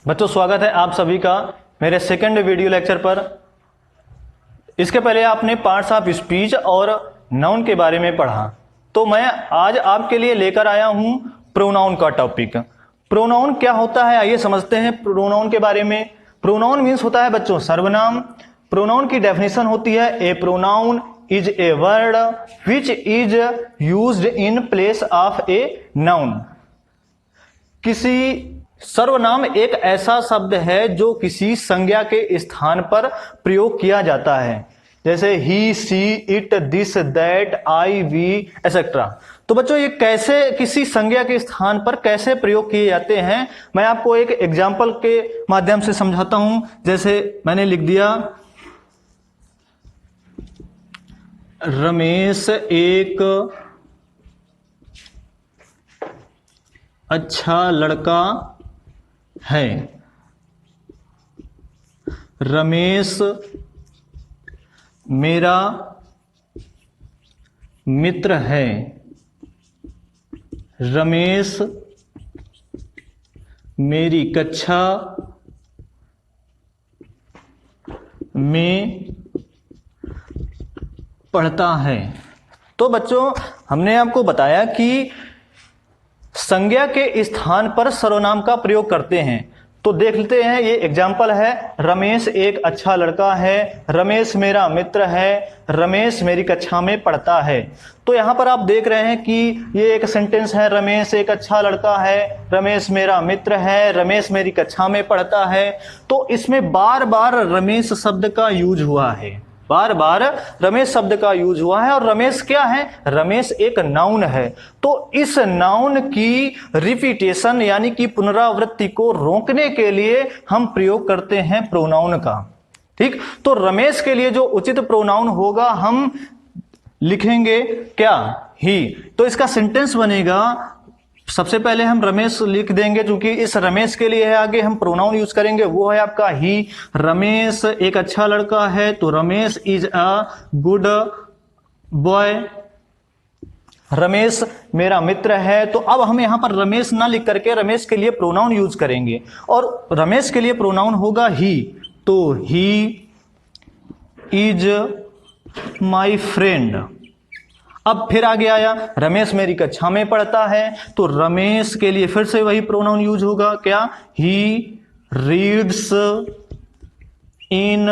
बच्चों, स्वागत है आप सभी का मेरे सेकंड वीडियो लेक्चर पर। इसके पहले आपने पार्ट्स ऑफ स्पीच और नाउन के बारे में पढ़ा, तो मैं आज आपके लिए लेकर आया हूं प्रोनाउन का टॉपिक। प्रोनाउन क्या होता है, आइए समझते हैं प्रोनाउन के बारे में। प्रोनाउन मीन्स होता है बच्चों सर्वनाम। प्रोनाउन की डेफिनेशन होती है a pronoun is a word which is used in place of a noun. किसी सर्वनाम एक ऐसा शब्द है जो किसी संज्ञा के स्थान पर प्रयोग किया जाता है, जैसे he, she, it, this, that, I, we etcetera. तो बच्चों ये कैसे किसी संज्ञा के स्थान पर कैसे प्रयोग किए जाते हैं, मैं आपको एक एग्जाम्पल के माध्यम से समझाता हूं। जैसे मैंने लिख दिया रमेश एक अच्छा लड़का है। रमेश मेरा मित्र है। रमेश मेरी कक्षा में पढ़ता है। तो बच्चों हमने आपको बताया कि संज्ञा के स्थान पर सर्वनाम का प्रयोग करते हैं। तो देख लेते हैं, ये एग्जाम्पल है, रमेश एक अच्छा लड़का है, रमेश मेरा मित्र है, रमेश मेरी कक्षा में पढ़ता है। तो यहाँ पर आप देख रहे हैं कि ये एक सेंटेंस है, रमेश एक अच्छा लड़का है, रमेश मेरा मित्र है, रमेश मेरी कक्षा में पढ़ता है। तो इसमें बार बार रमेश शब्द का यूज हुआ है, बार बार रमेश शब्द का यूज हुआ है। और रमेश क्या है, रमेश एक नाउन है। तो इस नाउन की रिपीटेशन यानी कि पुनरावृत्ति को रोकने के लिए हम प्रयोग करते हैं प्रोनाउन का। ठीक, तो रमेश के लिए जो उचित प्रोनाउन होगा हम लिखेंगे क्या, ही। तो इसका सेंटेंस बनेगा, सबसे पहले हम रमेश लिख देंगे, क्योंकि इस रमेश के लिए है, आगे हम प्रोनाउन यूज करेंगे, वो है आपका ही। रमेश एक अच्छा लड़का है, तो Ramesh is a good boy. Ramesh मेरा मित्र है, तो अब हम यहां पर रमेश ना लिख करके रमेश के लिए प्रोनाउन यूज करेंगे, और रमेश के लिए प्रोनाउन होगा ही। तो ही इज माई फ्रेंड। अब फिर आगे आया, रमेश मेरी कक्षा में पढ़ता है, तो रमेश के लिए फिर से वही प्रोनाउन यूज होगा, क्या, he reads in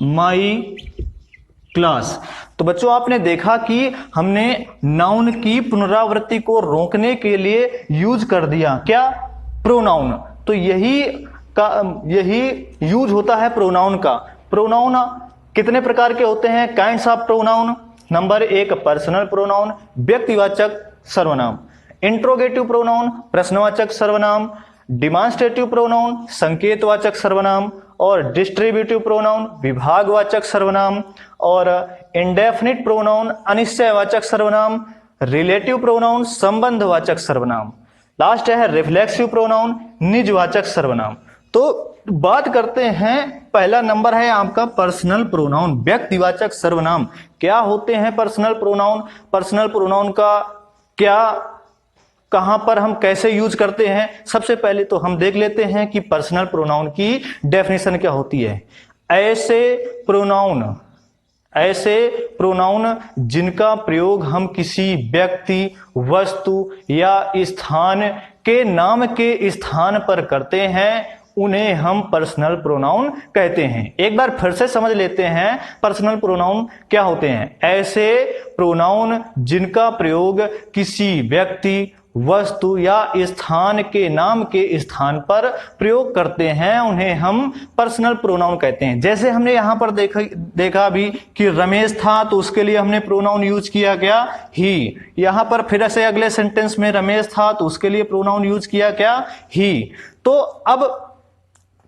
my class. तो बच्चों आपने देखा कि हमने नाउन की पुनरावृत्ति को रोकने के लिए यूज कर दिया क्या, प्रोनाउन। तो यही यूज होता है प्रोनाउन का। प्रोनाउन कितने प्रकार के होते हैं, काइंड्स ऑफ प्रोनाउन। नंबर एक पर्सनल प्रोनाउन, व्यक्तिवाचक सर्वनाम। इंट्रोगेटिव प्रोनाउन, प्रश्नवाचक सर्वनाम। डिमॉन्स्ट्रेटिव प्रोनाउन, संकेतवाचक सर्वनाम। और डिस्ट्रीब्यूटिव प्रोनाउन, विभागवाचक सर्वनाम। और इंडेफिनिट प्रोनाउन, अनिश्चयवाचक सर्वनाम। रिलेटिव प्रोनाउन, संबंधवाचक सर्वनाम। लास्ट है रिफ्लेक्सिव प्रोनाउन, निजवाचक सर्वनाम। तो बात करते हैं, पहला नंबर है आपका पर्सनल प्रोनाउन, व्यक्तिवाचक सर्वनाम। क्या होते हैं पर्सनल प्रोनाउन, पर्सनल प्रोनाउन का क्या, कहां पर हम कैसे यूज करते हैं। सबसे पहले तो हम देख लेते हैं कि पर्सनल प्रोनाउन की डेफिनेशन क्या होती है। ऐसे प्रोनाउन जिनका प्रयोग हम किसी व्यक्ति, वस्तु या स्थान के नाम के स्थान पर करते हैं, उन्हें हम पर्सनल प्रोनाउन कहते हैं। एक बार फिर से समझ लेते हैं पर्सनल प्रोनाउन क्या होते हैं। ऐसे प्रोनाउन जिनका प्रयोग किसी व्यक्ति, वस्तु या स्थान के नाम के स्थान पर प्रयोग करते हैं, उन्हें हम पर्सनल प्रोनाउन कहते हैं। जैसे हमने यहां पर देखा भी कि रमेश था, तो उसके लिए हमने प्रोनाउन यूज किया क्या, ही। यहां पर फिर से अगले सेंटेंस में रमेश था, तो उसके लिए प्रोनाउन यूज किया क्या, ही। तो अब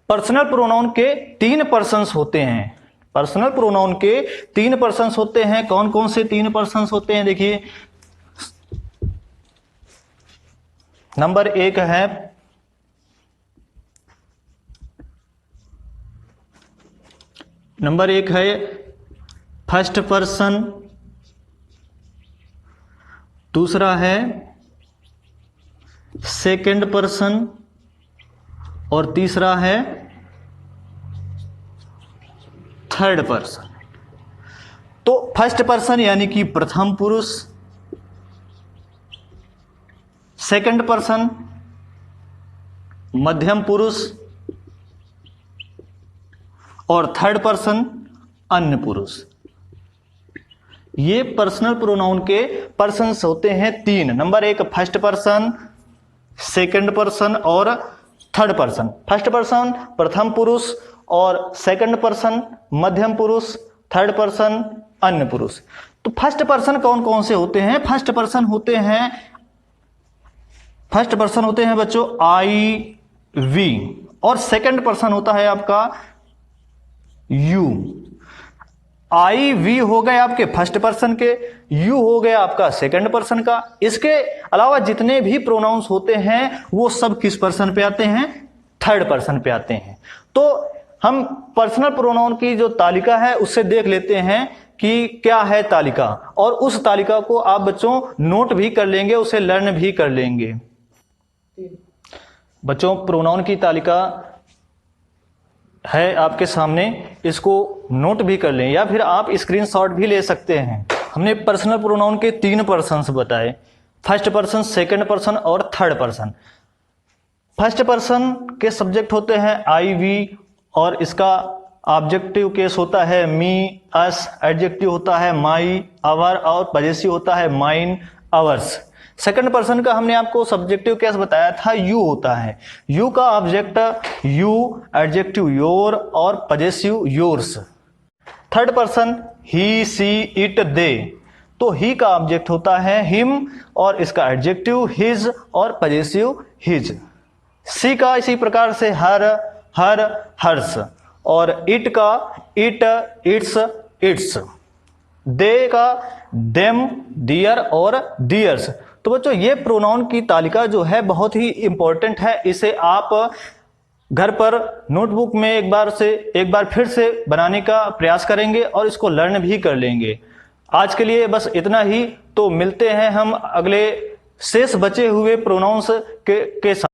पर्सनल प्रोनाउन के 3 पर्सन्स होते हैं। पर्सनल प्रोनाउन के 3 पर्सन्स होते हैं। कौन कौन से 3 पर्सन्स होते हैं, देखिए। नंबर 1 है फर्स्ट पर्सन, दूसरा है सेकंड पर्सन, और तीसरा है थर्ड पर्सन। तो फर्स्ट पर्सन यानी कि प्रथम पुरुष, सेकंड पर्सन मध्यम पुरुष और थर्ड पर्सन अन्य पुरुष। ये पर्सनल प्रोनाउन के पर्सन्स होते हैं तीन। नंबर एक फर्स्ट पर्सन, सेकंड पर्सन और थर्ड पर्सन। फर्स्ट पर्सन प्रथम पुरुष और सेकंड पर्सन मध्यम पुरुष, थर्ड पर्सन अन्य पुरुष। तो फर्स्ट पर्सन कौन कौन से होते हैं? फर्स्ट पर्सन होते हैं बच्चों आई वी, और सेकंड पर्सन होता है आपका यू। आई वी हो गए आपके फर्स्ट पर्सन के, यू हो गया आपका सेकंड पर्सन का। इसके अलावा जितने भी प्रोनाउंस होते हैं वो सब किस पर्सन पे आते हैं? थर्ड पर्सन पे आते हैं। तो हम पर्सनल प्रोनाउन की जो तालिका है उससे देख लेते हैं कि क्या है तालिका, और उस तालिका को आप बच्चों नोट भी कर लेंगे, उसे लर्न भी कर लेंगे। बच्चों प्रोनाउन की तालिका है आपके सामने, इसको नोट भी कर लें या फिर आप स्क्रीनशॉट भी ले सकते हैं। हमने पर्सनल प्रोनाउन के तीन पर्सन्स बताए, फर्स्ट पर्सन, सेकंड पर्सन और थर्ड पर्सन। फर्स्ट पर्सन के सब्जेक्ट होते हैं आई वी, और इसका ऑब्जेक्टिव केस होता है मी अस, एडजेक्टिव होता है माई आवर, और पजेसिव होता है माइन आवर्स। सेकंड पर्सन का हमने आपको सब्जेक्टिव केस बताया था, यू होता है। यू का ऑब्जेक्ट यू, एडजेक्टिव योर और possessive yours. Third person he she it they, तो ही का ऑब्जेक्ट होता है हिम और इसका एडजेक्टिव हिज और पजेसिव हिज। सी का इसी प्रकार से हर, हर्स, और इट का इट, इट्स, इट्स। दे का देम, दियर और दियर्स। तो बच्चों ये प्रोनाउन की तालिका जो है बहुत ही इंपॉर्टेंट है। इसे आप घर पर नोटबुक में एक बार फिर से बनाने का प्रयास करेंगे और इसको लर्न भी कर लेंगे। आज के लिए बस इतना ही। तो मिलते हैं हम अगले शेष बचे हुए प्रोनाउंस के साथ।